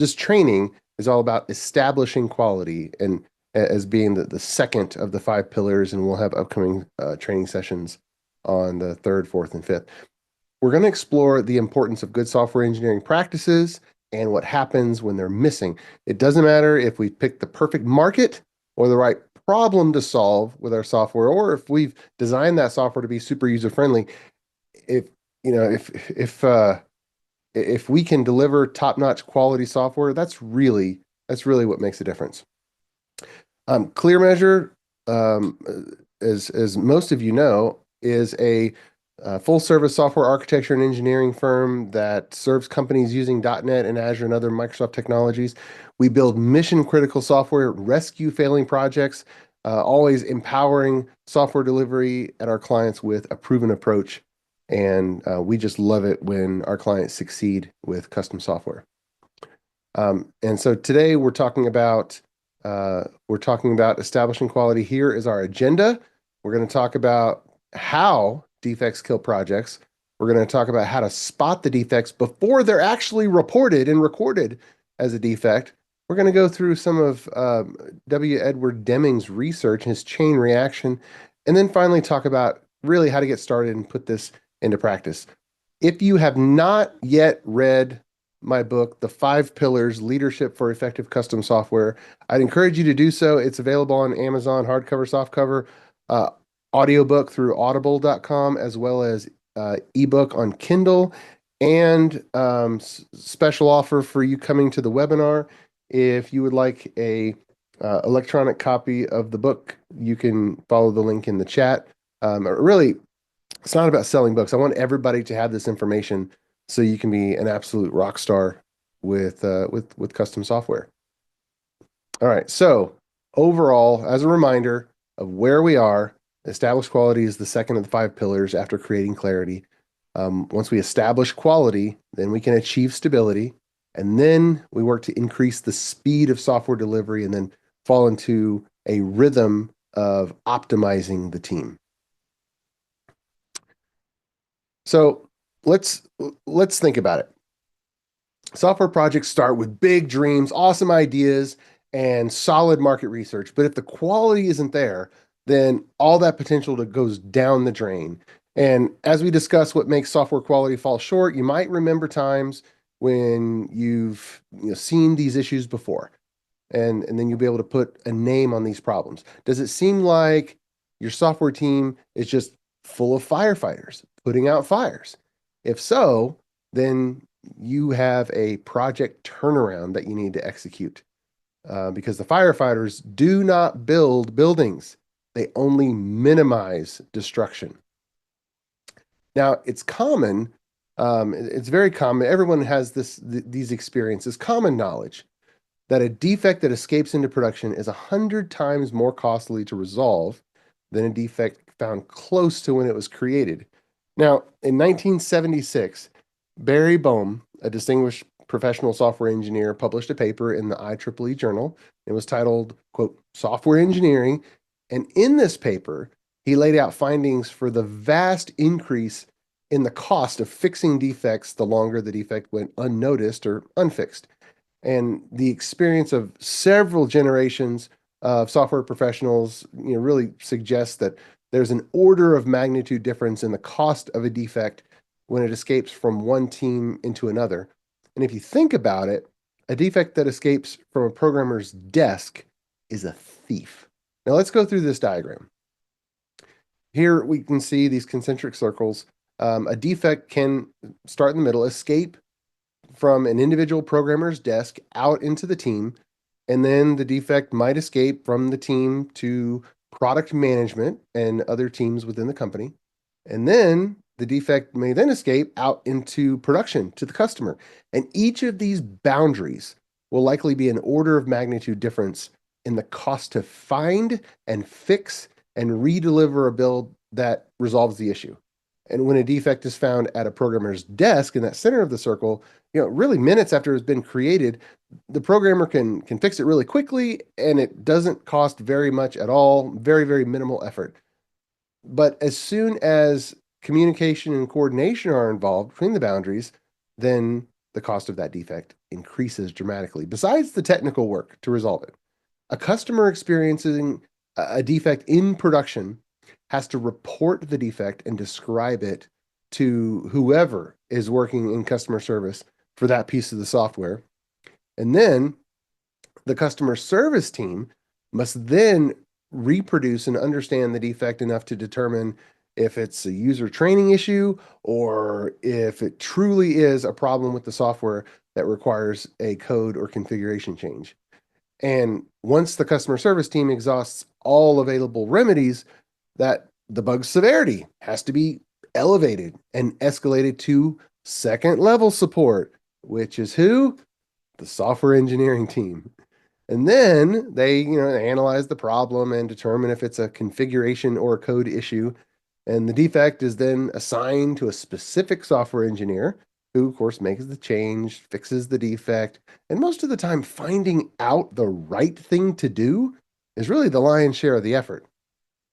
This training is all about establishing quality and as being the second of the five pillars, and we'll have upcoming training sessions on the third, fourth, and fifth. We're going to explore the importance of good software engineering practices and what happens when they're missing. It doesn't matter if we pick the perfect market or the right problem to solve with our software, or if we've designed that software to be super user friendly. If you know, if we can deliver top-notch quality software, that's really what makes a difference. Clear Measure, um, as most of you know, is a full-service software architecture and engineering firm that serves companies using .NET and Azure and other Microsoft technologies. We build mission-critical software, rescue failing projects, always empowering software delivery at our clients with a proven approach. And we just love it when our clients succeed with custom software. And so today we're talking about establishing quality. Here is our agenda. We're going to talk about how defects kill projects. We're going to talk about how to spot the defects before they're actually reported and recorded as a defect. We're going to go through some of W. Edward Deming's research, his chain reaction, and then finally talk about really how to get started and put this into practice. If you have not yet read my book, The Five Pillars: Leadership for Effective Custom Software, I'd encourage you to do so. It's available on Amazon, hardcover, softcover, uh, audiobook through audible.com, as well as ebook on Kindle, and special offer for you coming to the webinar. If you would like a electronic copy of the book, you can follow the link in the chat. Really, it's not about selling books. I want everybody to have this information so you can be an absolute rock star with custom software. All right. So overall, as a reminder of where we are, established quality is the second of the five pillars after creating clarity. Once we establish quality, then we can achieve stability, and then we work to increase the speed of software delivery, and then fall into a rhythm of optimizing the team. So let's think about it. Software projects start with big dreams, awesome ideas, and solid market research. But if the quality isn't there, then all that potential goes down the drain. And as we discuss what makes software quality fall short, you might remember times when you've seen these issues before, and then you'll be able to put a name on these problems. Does it seem like your software team is just full of firefighters putting out fires? If so, then you have a project turnaround that you need to execute, because the firefighters do not build buildings. They only minimize destruction. Now, it's common, it's very common. Everyone has these experiences, common knowledge that a defect that escapes into production is 100 times more costly to resolve than a defect found close to when it was created. Now, in 1976, Barry Boehm, a distinguished professional software engineer, published a paper in the IEEE journal. It was titled, quote, Software Engineering. And in this paper, he laid out findings for the vast increase in the cost of fixing defects the longer the defect went unnoticed or unfixed. And the experience of several generations of software professionals, really suggests that there's an order of magnitude difference in the cost of a defect when it escapes from one team into another. And if you think about it, a defect that escapes from a programmer's desk is a thief. Now let's go through this diagram. Here we can see these concentric circles. A defect can start in the middle, escape from an individual programmer's desk out into the team, and then the defect might escape from the team to product management and other teams within the company. And then the defect may then escape out into production to the customer. And each of these boundaries will likely be an order of magnitude difference in the cost to find and fix and redeliver a build that resolves the issue. And when a defect is found at a programmer's desk in that center of the circle, really minutes after it's been created, the programmer can fix it really quickly, and it doesn't cost very much at all, very, very minimal effort. But as soon as communication and coordination are involved between the boundaries, then the cost of that defect increases dramatically. Besides the technical work to resolve it, a customer experiencing a defect in production has to report the defect and describe it to whoever is working in customer service for that piece of the software. And then the customer service team must then reproduce and understand the defect enough to determine if it's a user training issue or if it truly is a problem with the software that requires a code or configuration change. And once the customer service team exhausts all available remedies, that the bug severity has to be elevated and escalated to second level support, which is who? The software engineering team. And then they, analyze the problem and determine if it's a configuration or a code issue. And the defect is then assigned to a specific software engineer who, of course, makes the change, fixes the defect. And most of the time, finding out the right thing to do is really the lion's share of the effort.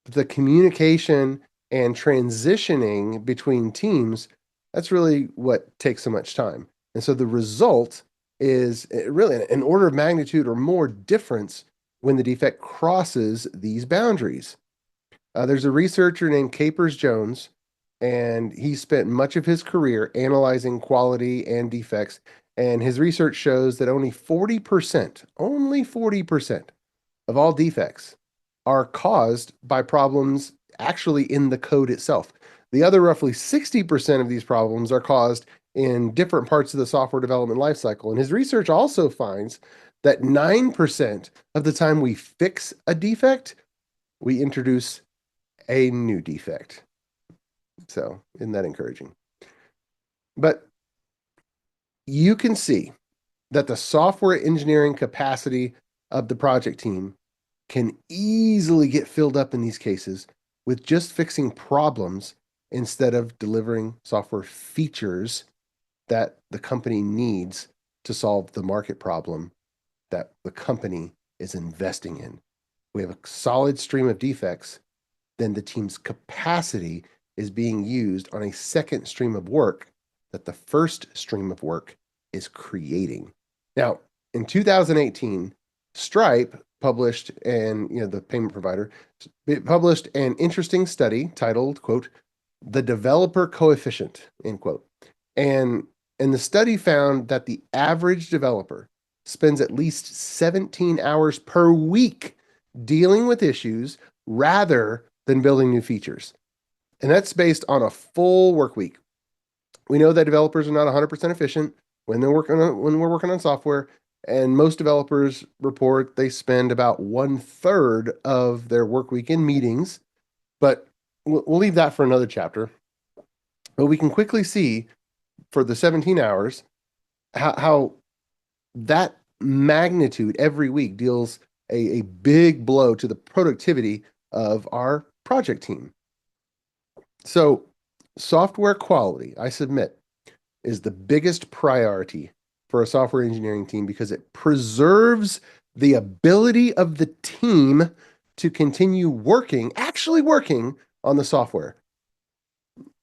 But the communication and transitioning between teams, that's really what takes so much time. And so the result is really an order of magnitude or more difference when the defect crosses these boundaries. There's a researcher named Capers Jones, and he spent much of his career analyzing quality and defects. And his research shows that only 40% of all defects are caused by problems actually in the code itself. The other roughly 60% of these problems are caused in different parts of the software development lifecycle. And his research also finds that 9% of the time we fix a defect, we introduce a new defect. So, isn't that encouraging? But you can see that the software engineering capacity of the project team can easily get filled up in these cases with just fixing problems instead of delivering software features that the company needs to solve the market problem that the company is investing in. We have a solid stream of defects, then the team's capacity is being used on a second stream of work that the first stream of work is creating. Now, in 2018, Stripe published, and the payment provider, it published an interesting study titled, quote, "The Developer Coefficient," end quote. And the study found that the average developer spends at least 17 hours per week dealing with issues rather than building new features. And that's based on a full work week. We know that developers are not 100% efficient when we're working on software, and most developers report they spend about 1/3 of their work week in meetings, but we'll leave that for another chapter. But we can quickly see for the 17 hours how that magnitude every week deals a big blow to the productivity of our project team. So software quality, I submit, is the biggest priority for a software engineering team because it preserves the ability of the team to continue actually working on the software.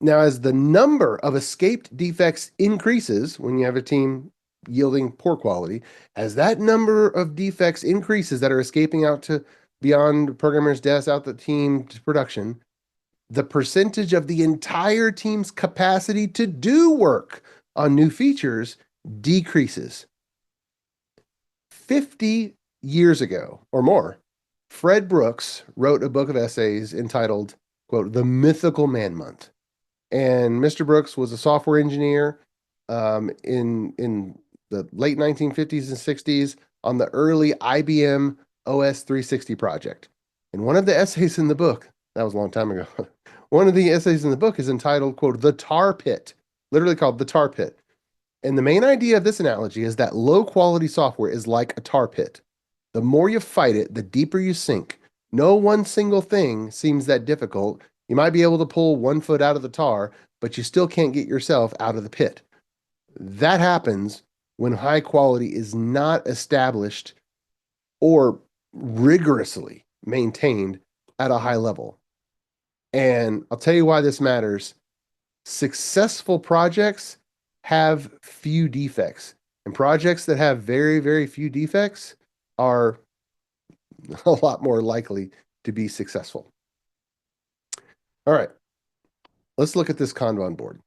Now, as the number of escaped defects increases when you have a team yielding poor quality, as that number of defects increases that are escaping out to beyond programmers' desks, out the team to production, the percentage of the entire team's capacity to do work on new features decreases. 50 years ago or more, Fred Brooks wrote a book of essays entitled, quote, "The Mythical Man Month." And Mr. Brooks was a software engineer in the late 1950s and 60s on the early IBM OS 360 project. And one of the essays in the book, that was a long time ago, one of the essays in the book is entitled, quote, "The Tar Pit," literally called "The Tar Pit." And the main idea of this analogy is that low quality software is like a tar pit. The more you fight it, the deeper you sink. No one single thing seems that difficult. You might be able to pull 1 foot out of the tar, but you still can't get yourself out of the pit. That happens when high quality is not established or rigorously maintained at a high level. And I'll tell you why this matters. Successful projects have few defects And projects that have very, very few defects are a lot more likely to be successful. All right, let's look at this Kanban board.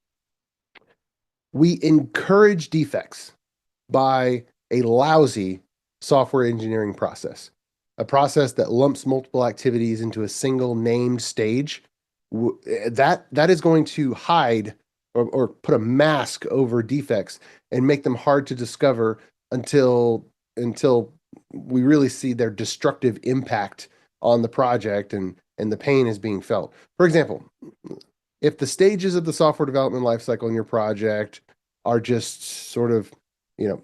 We encourage defects by a lousy software engineering process, a process that lumps multiple activities into a single named stage. That is going to hide or put a mask over defects and make them hard to discover until we really see their destructive impact on the project and the pain is being felt. For example, if the stages of the software development lifecycle in your project are just sort of, you know,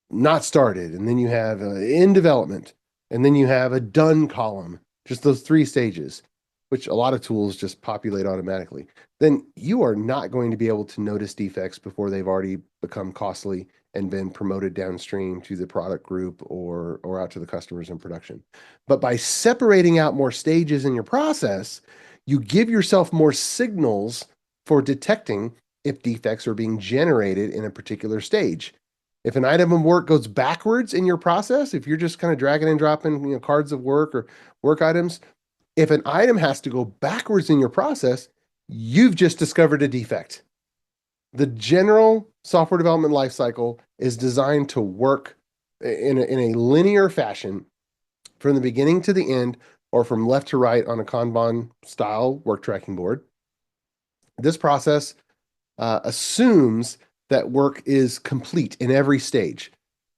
not started, and then you have in development, and then you have a done column, just those three stages, which a lot of tools just populate automatically, then you are not going to be able to notice defects before they've already become costly and been promoted downstream to the product group or out to the customers in production. But by separating out more stages in your process, you give yourself more signals for detecting if defects are being generated in a particular stage. If an item of work goes backwards in your process, if you're just kind of dragging and dropping, cards of work or work items, if an item has to go backwards in your process, you've just discovered a defect. The general software development lifecycle is designed to work in a linear fashion from the beginning to the end, or from left to right on a Kanban style work tracking board. This process assumes that work is complete in every stage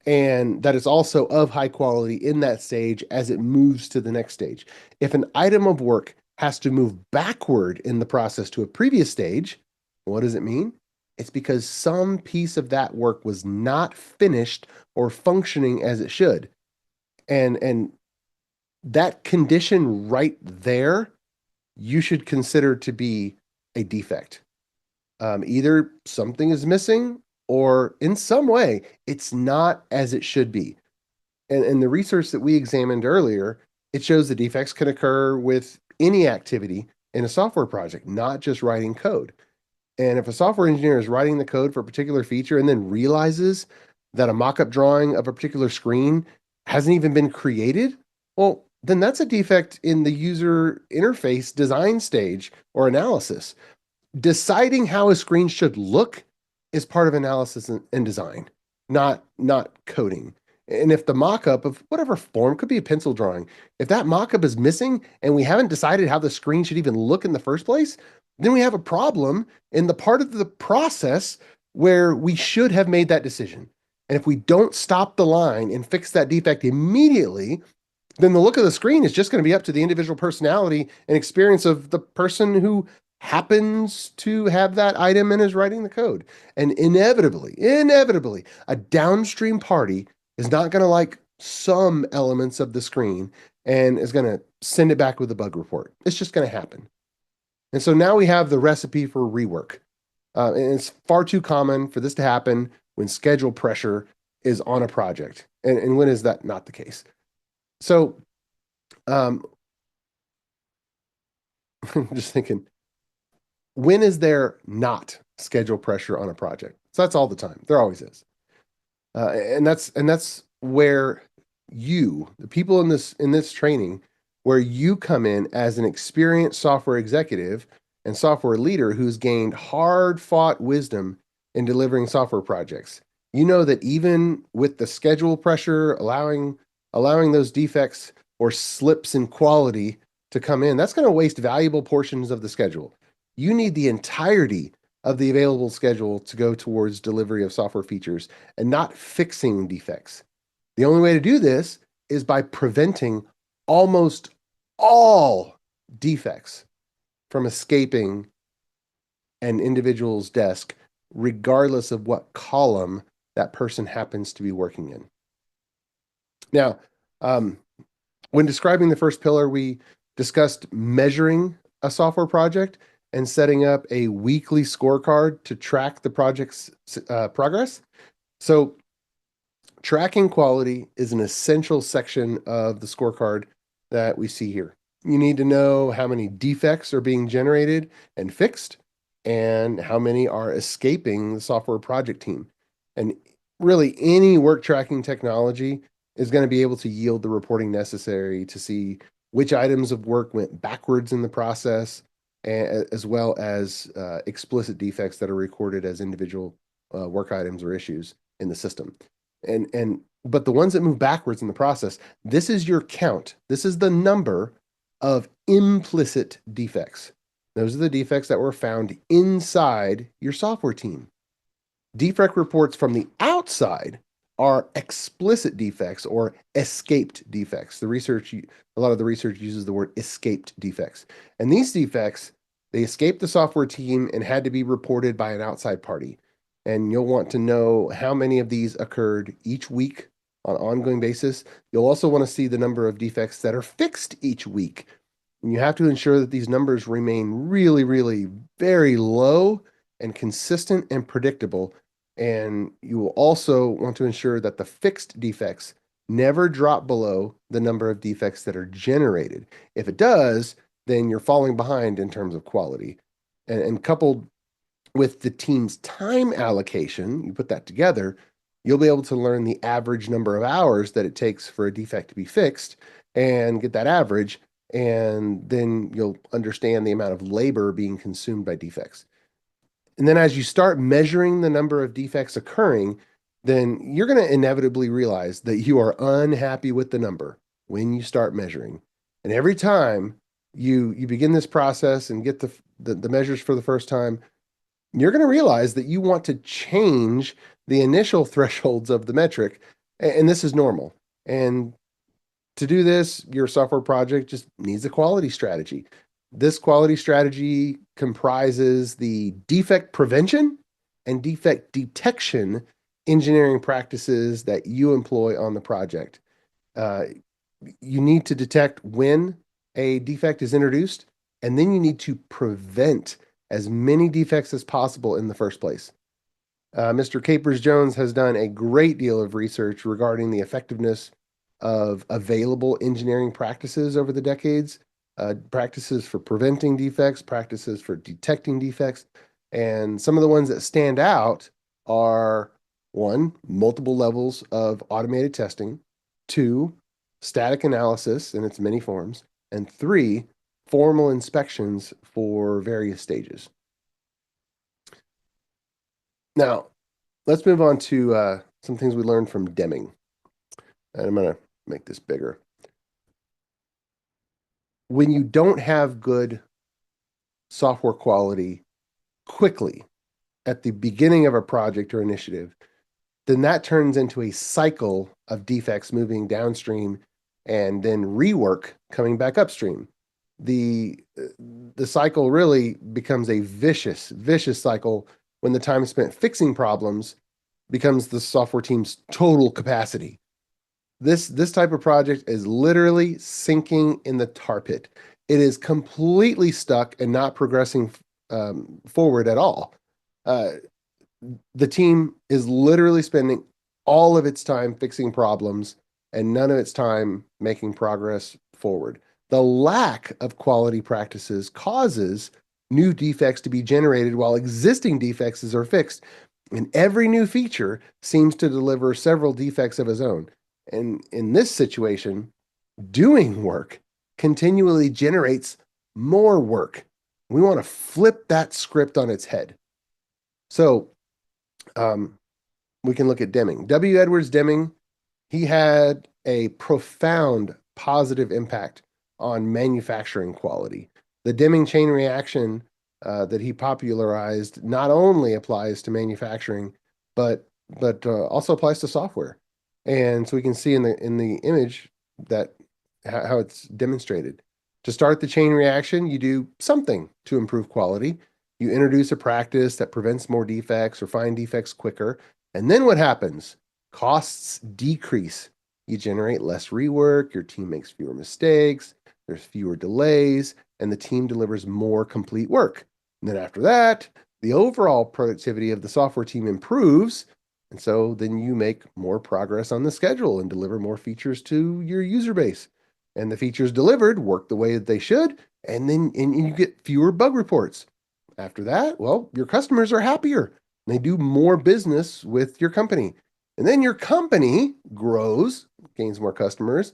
and that it's also of high quality in that stage as it moves to the next stage. If an item of work has to move backward in the process to a previous stage, what does it mean? It's because some piece of that work was not finished or functioning as it should. And that condition right there, you should consider to be a defect. Either something is missing or in some way it's not as it should be. And the research that we examined earlier, it shows the defects can occur with any activity in a software project, not just writing code. And if a software engineer is writing the code for a particular feature and then realizes that a mock-up drawing of a particular screen hasn't even been created, well, then that's a defect in the user interface design stage or analysis. Deciding how a screen should look is part of analysis and design, not coding. And if the mock-up of whatever form, could be a pencil drawing, if that mock-up is missing and we haven't decided how the screen should even look in the first place, then we have a problem in the part of the process where we should have made that decision. And if we don't stop the line and fix that defect immediately, then the look of the screen is just going to be up to the individual personality and experience of the person who happens to have that item and is writing the code. And inevitably, a downstream party is not going to like some elements of the screen and is going to send it back with a bug report. It's just going to happen. And so now we have the recipe for rework. And it's far too common for this to happen when schedule pressure is on a project. And when is that not the case? So I'm just thinking, when is there not schedule pressure on a project? So that's all the time. There always is. And that's where you, the people in this training, where you come in as an experienced software executive and software leader who's gained hard-fought wisdom in delivering software projects. You know that even with the schedule pressure, allowing those defects or slips in quality to come in, that's going to waste valuable portions of the schedule. You need the entirety of the available schedule to go towards delivery of software features and not fixing defects. The only way to do this is by preventing almost all defects from escaping an individual's desk, regardless of what column that person happens to be working in. Now, when describing the first pillar, we discussed measuring a software project and setting up a weekly scorecard to track the project's progress. So tracking quality is an essential section of the scorecard that we see here. You need to know how many defects are being generated and fixed and how many are escaping the software project team. And really any work tracking technology is going to be able to yield the reporting necessary to see which items of work went backwards in the process, as well as explicit defects that are recorded as individual work items or issues in the system. And but the ones that move backwards in the process, this is your count. This is the number of implicit defects. Those are the defects that were found inside your software team. Defect reports from the outside are explicit defects or escaped defects. A lot of the research uses the word escaped defects. And these defects, they escaped the software team and had to be reported by an outside party. And you'll want to know how many of these occurred each week on an ongoing basis. You'll also want to see the number of defects that are fixed each week. And you have to ensure that these numbers remain really, really very low and consistent and predictable. And you will also want to ensure that the fixed defects never drop below the number of defects that are generated. If it does, then you're falling behind in terms of quality. And coupled with the team's time allocation, you put that together, you'll be able to learn the average number of hours that it takes for a defect to be fixed and get that average. And then you'll understand the amount of labor being consumed by defects. And then as you start measuring the number of defects occurring, then you're going to inevitably realize that you are unhappy with the number when you start measuring. And every time you begin this process and get the measures for the first time, you're going to realize that you want to change the initial thresholds of the metric. And this is normal. And to do this, your software project just needs a quality strategy. This quality strategy comprises the defect prevention and defect detection engineering practices that you employ on the project. Uh, you need to detect when a defect is introduced, and then you need to prevent as many defects as possible in the first place. Mr. Capers Jones has done a great deal of research regarding the effectiveness of available engineering practices over the decades, practices for preventing defects, practices for detecting defects. And some of the ones that stand out are one, multiple levels of automated testing, two, static analysis in its many forms, and three, formal inspections for various stages. Now, let's move on to some things we learned from Deming. And I'm going to make this bigger. When you don't have good software quality quickly at the beginning of a project or initiative, then that turns into a cycle of defects moving downstream and then rework coming back upstream. The cycle really becomes a vicious cycle when the time spent fixing problems becomes the software team's total capacity. This type of project is literally sinking in the tar pit. It is completely stuck and not progressing forward at all. The team is literally spending all of its time fixing problems and none of its time making progress forward. The lack of quality practices causes new defects to be generated while existing defects are fixed. And every new feature seems to deliver several defects of its own. And in this situation, doing work continually generates more work. We want to flip that script on its head. So we can look at Deming. W. Edwards Deming, he had a profound positive impact on manufacturing quality. The Deming chain reaction that he popularized not only applies to manufacturing, but also applies to software. And so we can see in the image that how it's demonstrated. To start the chain reaction, you do something to improve quality. You introduce a practice that prevents more defects or find defects quicker. And then what happens? Costs decrease. You generate less rework, your team makes fewer mistakes, there's fewer delays, and the team delivers more complete work. And then after that, the overall productivity of the software team improves. And so then you make more progress on the schedule and deliver more features to your user base. And the features delivered work the way that they should, and then you get fewer bug reports. After that, well, your customers are happier. They do more business with your company. And then your company grows, gains more customers,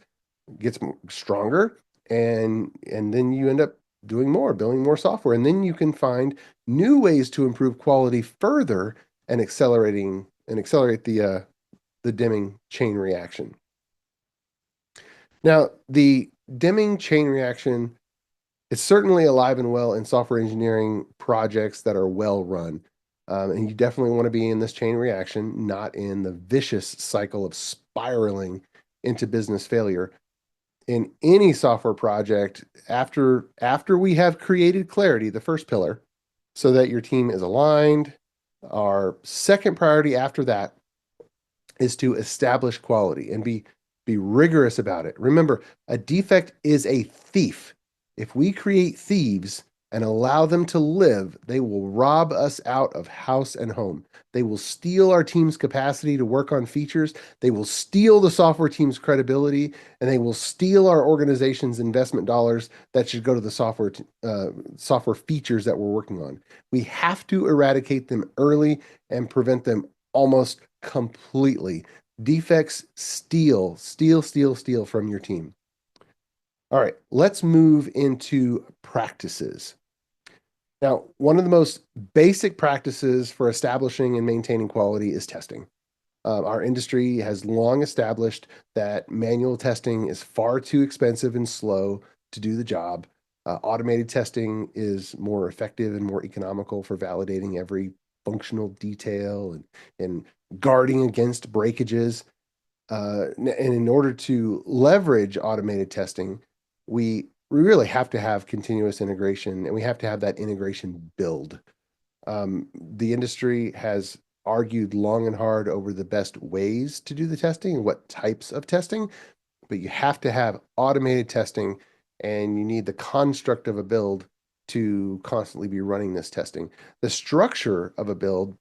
gets stronger, and then you end up doing more, building more software, and then you can find new ways to improve quality further and accelerate the Deming chain reaction. Now, the Deming chain reaction is certainly alive and well in software engineering projects that are well run. And you definitely want to be in this chain reaction, not in the vicious cycle of spiraling into business failure. In any software project, after we have created clarity, the first pillar, so that your team is aligned, our second priority after that is to establish quality and be rigorous about it. Remember, a defect is a thief. If we create thieves and allow them to live, they will rob us out of house and home. They will steal our team's capacity to work on features. They will steal the software team's credibility, and they will steal our organization's investment dollars that should go to the software features that we're working on. We have to eradicate them early and prevent them almost completely. Defects steal from your team. All right, let's move into practices. Now, one of the most basic practices for establishing and maintaining quality is testing. Our industry has long established that manual testing is far too expensive and slow to do the job. Automated testing is more effective and more economical for validating every functional detail and guarding against breakages. And in order to leverage automated testing, we really have to have continuous integration, and we have to have that integration build. The industry has argued long and hard over the best ways to do the testing and what types of testing, but you have to have automated testing, and you need the construct of a build to constantly be running this testing. The structure of a build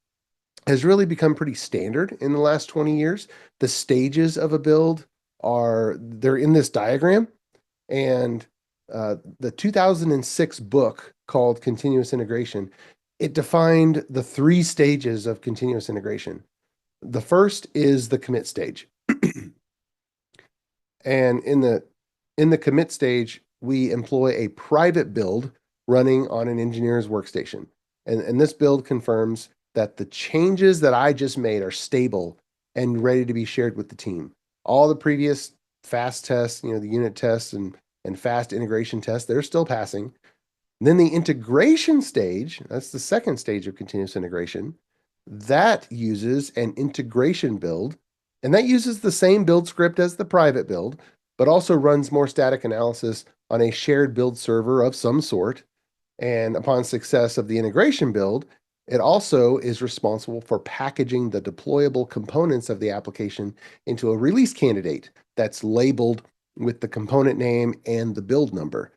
has really become pretty standard in the last 20 years. The stages of a build they're in this diagram, and the 2006 book called Continuous Integration, it defined the three stages of continuous integration. The first is the commit stage. And in the commit stage, we employ a private build running on an engineer's workstation. And this build confirms that the changes that I just made are stable and ready to be shared with the team. All the previous fast tests, the unit tests and fast integration tests, they're still passing. And then the integration stage, that's the second stage of continuous integration, that uses an integration build, and that uses the same build script as the private build, but also runs more static analysis on a shared build server of some sort. And upon success of the integration build, it also is responsible for packaging the deployable components of the application into a release candidate that's labeled with the component name and the build number.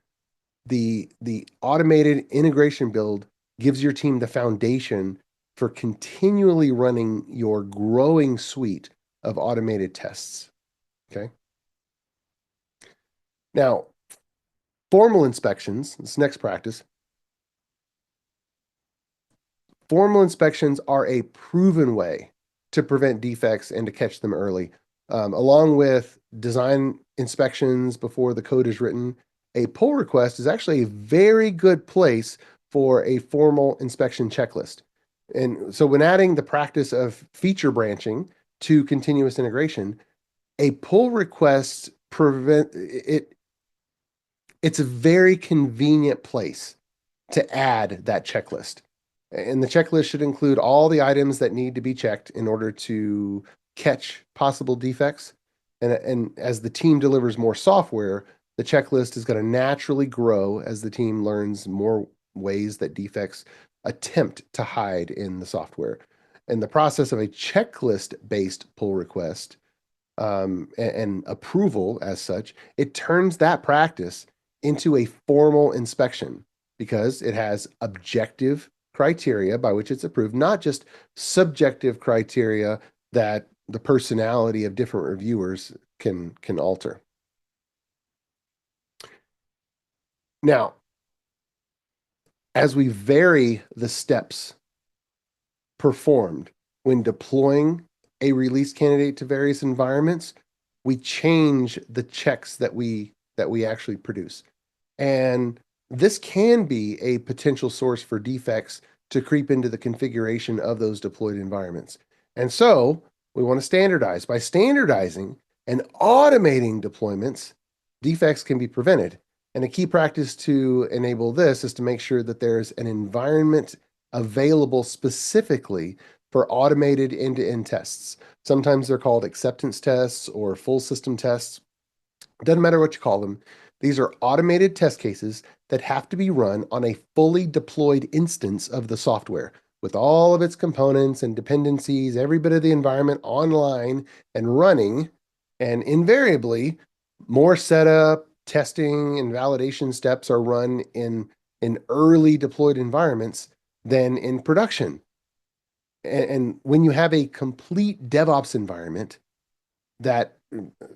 The automated integration build gives your team the foundation for continually running your growing suite of automated tests. Okay. Now, formal inspections, this next practice, formal inspections are a proven way to prevent defects and to catch them early. Along with design inspections before the code is written, a pull request is actually a very good place for a formal inspection checklist. And so when adding the practice of feature branching to continuous integration, a pull request it's a very convenient place to add that checklist. And the checklist should include all the items that need to be checked in order to catch possible defects. And as the team delivers more software, the checklist is going to naturally grow as the team learns more ways that defects attempt to hide in the software. In the process of a checklist-based pull request and approval as such, it turns that practice into a formal inspection because it has objective criteria by which it's approved, not just subjective criteria that the personality of different reviewers can alter. Now, as we vary the steps performed when deploying a release candidate to various environments, we change the checks that we actually produce. And this can be a potential source for defects to creep into the configuration of those deployed environments. And so we want to standardize. By standardizing and automating deployments, defects can be prevented. And a key practice to enable this is to make sure that there's an environment available specifically for automated end-to-end tests. Sometimes they're called acceptance tests or full system tests. Doesn't matter what you call them. These are automated test cases that have to be run on a fully deployed instance of the software with all of its components and dependencies, every bit of the environment online and running. And invariably, more setup, testing, and validation steps are run in early deployed environments than in production. And when you have a complete DevOps environment, that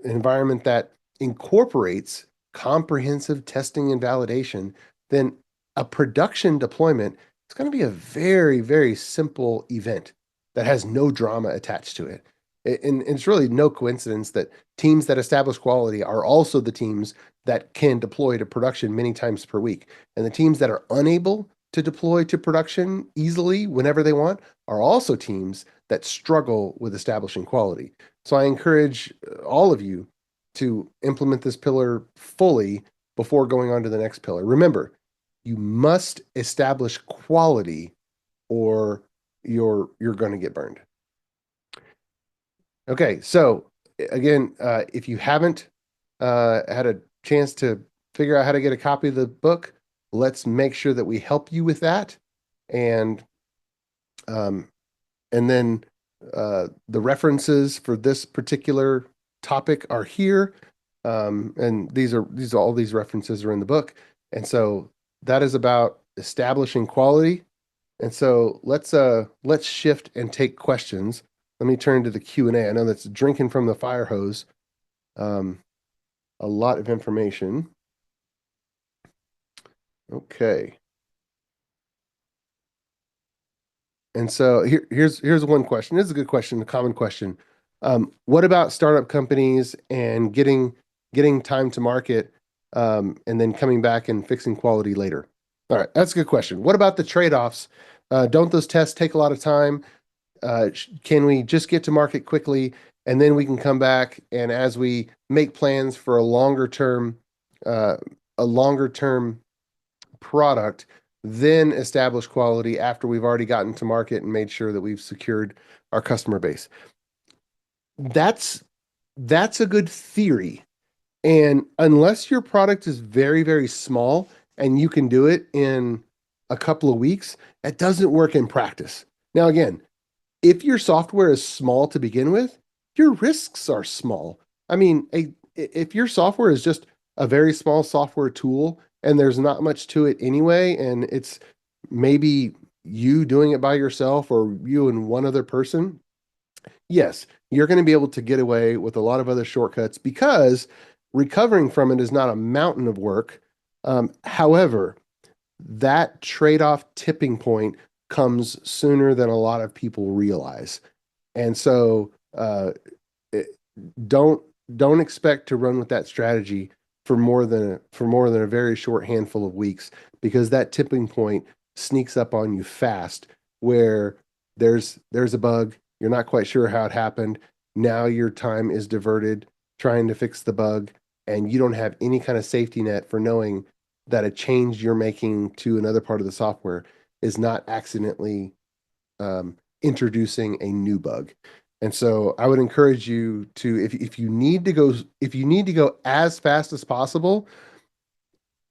environment that incorporates comprehensive testing and validation, then a production deployment is going to be a very, very simple event that has no drama attached to it. And it's really no coincidence that teams that establish quality are also the teams that can deploy to production many times per week. And the teams that are unable to deploy to production easily whenever they want are also teams that struggle with establishing quality. So I encourage all of you to implement this pillar fully before going on to the next pillar. Remember, you must establish quality or you're going to get burned. Okay, so again, if you haven't had a chance to figure out how to get a copy of the book, let's make sure that we help you with that. And um, and then the references for this particular topic are here. And these all these references are in the book. And so that is about establishing quality. And so let's shift and take questions. Let me turn to the Q&A. I know that's drinking from the fire hose. Um, a lot of information. Okay. And so here's one question. This is a good question, a common question. What about startup companies and getting time to market, and then coming back and fixing quality later? All right, that's a good question. What about the trade-offs? Don't those tests take a lot of time? Can we just get to market quickly and then we can come back and as we make plans for uh, a longer term product, then establish quality after we've already gotten to market and made sure that we've secured our customer base. That's that's a good theory. And unless your product is very, very small and you can do it in a couple of weeks, it doesn't work in practice. Now, again, if your software is small to begin with, your risks are small. I mean, if your software is just a very small software tool and there's not much to it anyway, and it's maybe you doing it by yourself or you and one other person, yes, you're going to be able to get away with a lot of other shortcuts because recovering from it is not a mountain of work. However, that trade-off tipping point comes sooner than a lot of people realize. And so it, don't don't expect to run with that strategy for more than a very short handful of weeks because that tipping point sneaks up on you fast where there's a bug, you're not quite sure how it happened. Now your time is diverted trying to fix the bug and you don't have any kind of safety net for knowing that a change you're making to another part of the software is not accidentally introducing a new bug. And so I would encourage you to, if you need to go, if you need to go as fast as possible,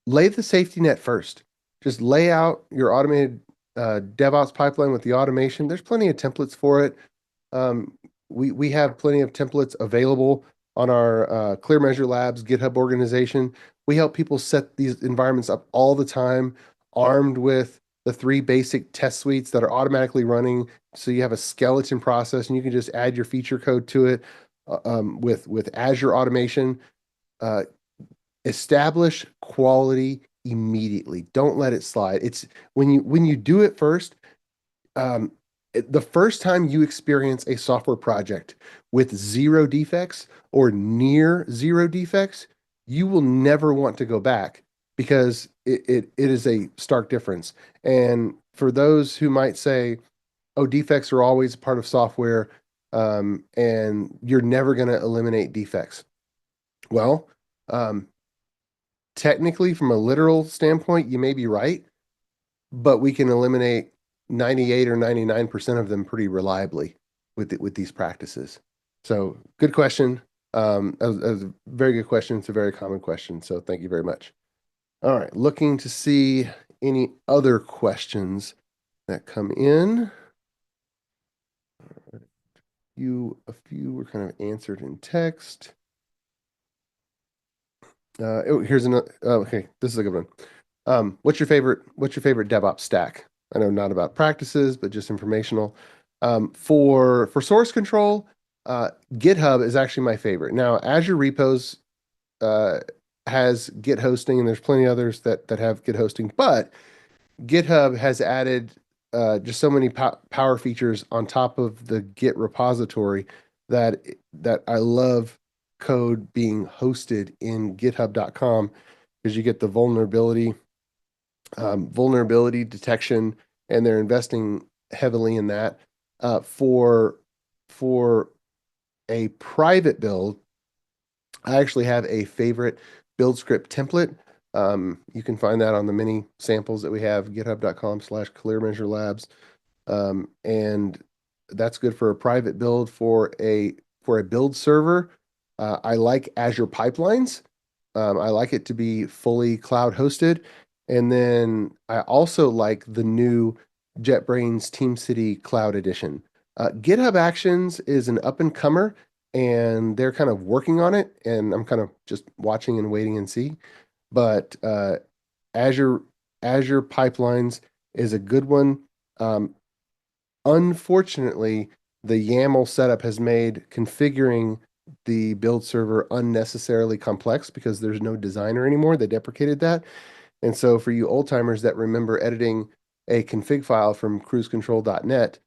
lay the safety net first. Just lay out your automated DevOps pipeline with the automation. There's plenty of templates for it. We have plenty of templates available on our Clear Measure Labs GitHub organization. We help people set these environments up all the time, armed with the three basic test suites that are automatically running. So you have a skeleton process and you can just add your feature code to it with Azure automation. Uh, Establish quality immediately. Don't let it slide. It's when you do it first, um, The first time you experience a software project with zero defects or near zero defects, you will never want to go back because it is a stark difference. And for those who might say, oh, defects are always a part of software, and you're never going to eliminate defects. Well, um, technically, from a literal standpoint, you may be right, but we can eliminate 98 or 99% of them pretty reliably with these practices. So good question. That was a very good question. It's a very common question. So thank you very much. All right, looking to see any other questions that come in. A few were kind of answered in text. Here's another. Okay, this is a good one. What's your favorite DevOps stack? I know not about practices, but just informational. For source control, GitHub is actually my favorite. Now, Azure Repos uh, has Git hosting, and there's plenty others that have Git hosting, but GitHub has added just so many power features on top of the Git repository that I love code being hosted in GitHub.com because you get the vulnerability detection, and they're investing heavily in that. For a private build, I actually have a favorite build script template. You can find that on the many samples that we have, github.com/clearmeasurelabs. And that's good for a private build. For a build server, I like Azure Pipelines. I like it to be fully cloud hosted. And then I also like the new JetBrains TeamCity Cloud Edition. GitHub Actions is an up and comer, and they're kind of working on it, and I'm kind of just watching and waiting and see. But Azure Azure Pipelines is a good one. Um, Unfortunately, the YAML setup has made configuring the build server unnecessarily complex because there's no designer anymore. They deprecated that. And so for you old timers that remember editing a config file from cruisecontrol.net,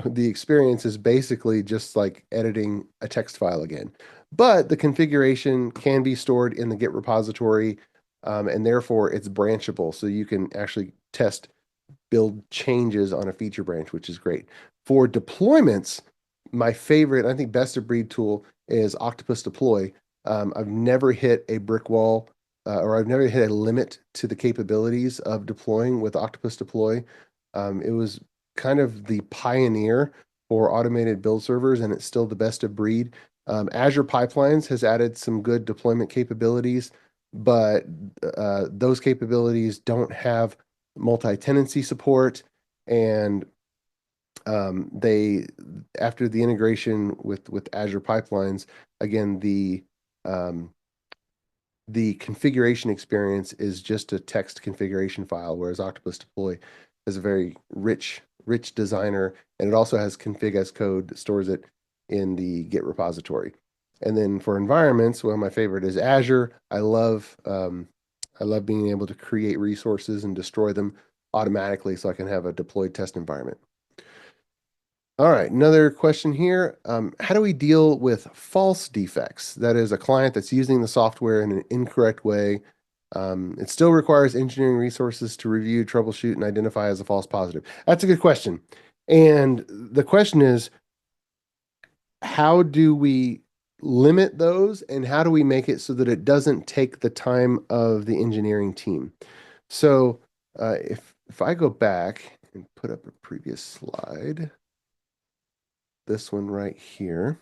the experience is basically just like editing a text file again. But the configuration can be stored in the Git repository, and therefore it's branchable. So you can actually build changes on a feature branch, which is great. For deployments, my favorite, I think best of breed tool is Octopus Deploy. I've never hit a brick wall, or I've never hit a limit to the capabilities of deploying with Octopus Deploy. It was kind of the pioneer for automated build servers, and it's still the best of breed. Azure Pipelines has added some good deployment capabilities, but those capabilities don't have multi-tenancy support, and they after the integration with Azure Pipelines, again the configuration experience is just a text configuration file, whereas Octopus Deploy has a very rich designer, and it also has config as code that stores it in the Git repository. And then for environments, well, my favorite is Azure. I love being able to create resources and destroy them automatically so I can have a deployed test environment. All right, another question here. How do we deal with false defects? That is, a client that's using the software in an incorrect way. It still requires engineering resources to review, troubleshoot, and identify as a false positive. That's a good question. And the question is, how do we limit those, and how do we make it so that it doesn't take the time of the engineering team? So if I go back and put up a previous slide, this one right here.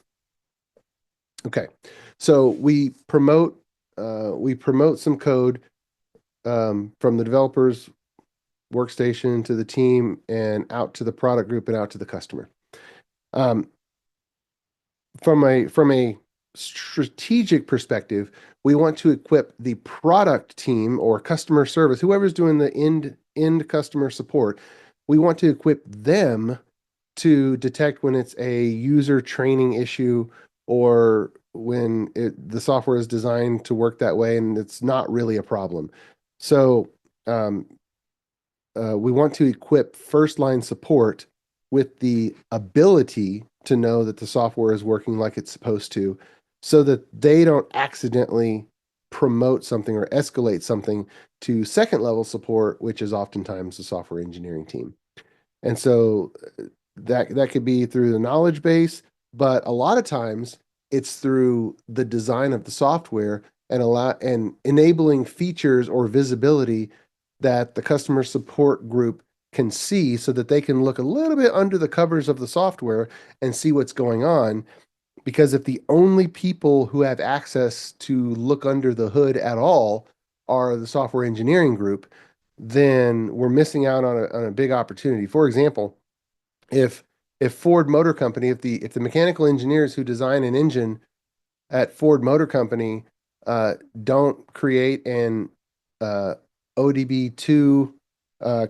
Okay, so we promote some code from the developers workstation to the team and out to the product group and out to the customer. Um, from a strategic perspective, we want to equip the product team or customer service, whoever's doing the end customer support. We want to equip them to detect when it's a user training issue, or when the software is designed to work that way and it's not really a problem. So we want to equip first line support with the ability to know that the software is working like it's supposed to, so that they don't accidentally promote something or escalate something to second level support, which is oftentimes the software engineering team. And so that could be through the knowledge base, but a lot of times it's through the design of the software and enabling features or visibility that the customer support group can see so that they can look a little bit under the covers of the software and see what's going on. Because if the only people who have access to look under the hood at all are the software engineering group, then we're missing out on a big opportunity. For example, if Ford Motor Company, if the mechanical engineers who design an engine at Ford Motor Company don't create an ODB2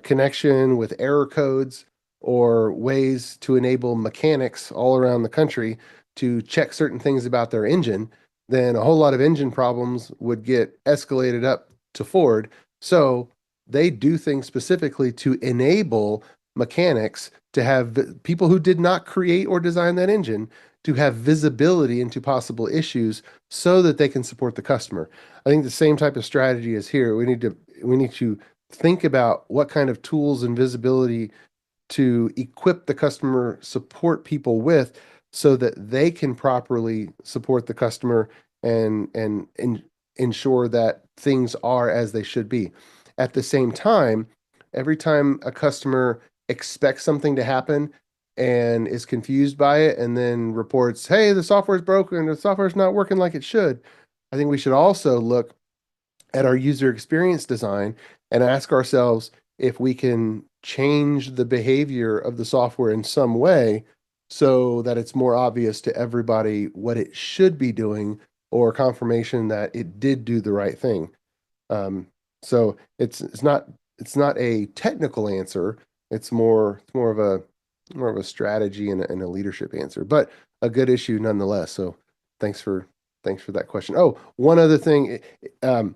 connection with error codes or ways to enable mechanics all around the country to check certain things about their engine, then a whole lot of engine problems would get escalated up to Ford. So they do things specifically to enable mechanics to have people who did not create or design that engine to have visibility into possible issues so that they can support the customer. I think the same type of strategy is here. We need to think about what kind of tools and visibility to equip the customer support people with so that they can properly support the customer and ensure that things are as they should be. At the same time, every time a customer expects something to happen and is confused by it and then reports, hey, the software's broken, the software's not working like it should, I think we should also look at our user experience design and ask ourselves if we can change the behavior of the software in some way so that it's more obvious to everybody what it should be doing or confirmation that it did do the right thing. Um, so it's not a technical answer. It's more of a strategy and a leadership answer, but a good issue nonetheless. So thanks for thanks for that question. Oh, one other thing. Um,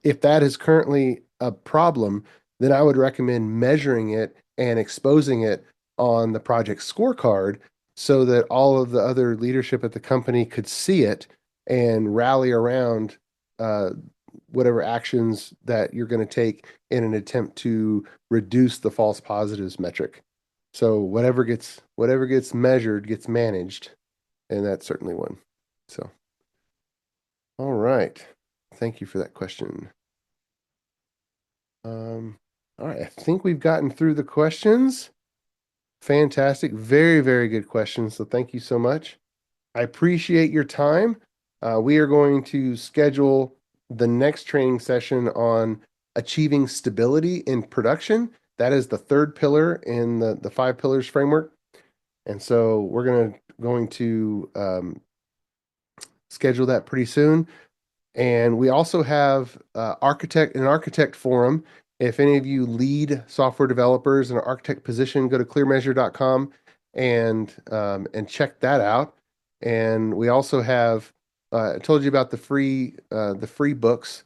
if that is currently a problem, then I would recommend measuring it and exposing it on the project scorecard so that all of the other leadership at the company could see it and rally around uh, whatever actions that you're going to take in an attempt to reduce the false positives metric. So whatever gets measured gets managed, and that's certainly one. So, all right. Thank you for that question. Um, all right, I think we've gotten through the questions. Fantastic. Very, very good questions. So thank you so much. I appreciate your time. We are going to schedule the next training session on achieving stability in production. That is the third pillar in the five pillars framework. And so we're going to schedule that pretty soon. And we also have an architect forum. If any of you lead software developers in an architect position, go to clearmeasure.com and check that out. And we also have I told you about the free books,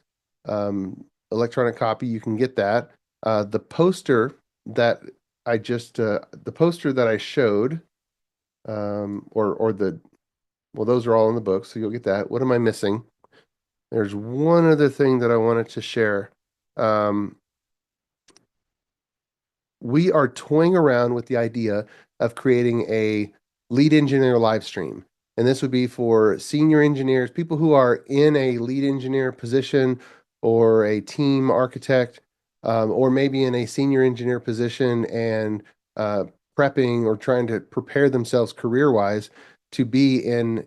electronic copy. You can get that. The poster that the poster that I showed, or the well, those are all in the book, so you'll get that. What am I missing? There's one other thing that I wanted to share. Um, we are toying around with the idea of creating a lead engineer live stream. And this would be for senior engineers, people who are in a lead engineer position or a team architect, or maybe in a senior engineer position and prepping or trying to prepare themselves career-wise to be in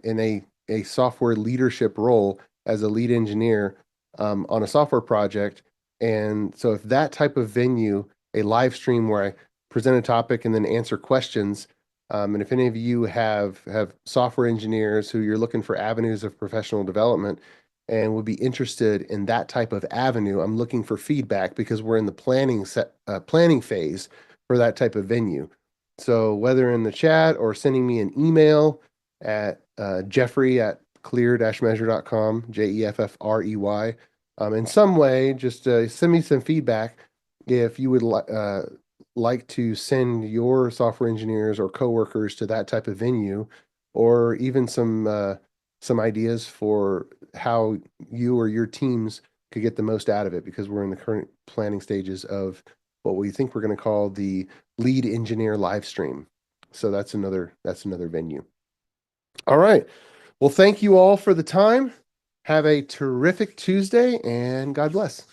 a software leadership role as a lead engineer on a software project. And so if that type of venue, a live stream where I present a topic and then answer questions. And if any of you have software engineers who you're looking for avenues of professional development and would be interested in that type of avenue, I'm looking for feedback because we're in the planning phase for that type of venue. So whether in the chat or sending me an email at Jeffrey at clear-measure.com, Jeffrey, in some way, just send me some feedback if you would like to send your software engineers or coworkers to that type of venue, or even some ideas for how you or your teams could get the most out of it, because we're in the current planning stages of what we think we're going to call the lead engineer live stream. So that's another venue. All right. Well, thank you all for the time. Have a terrific Tuesday and God bless.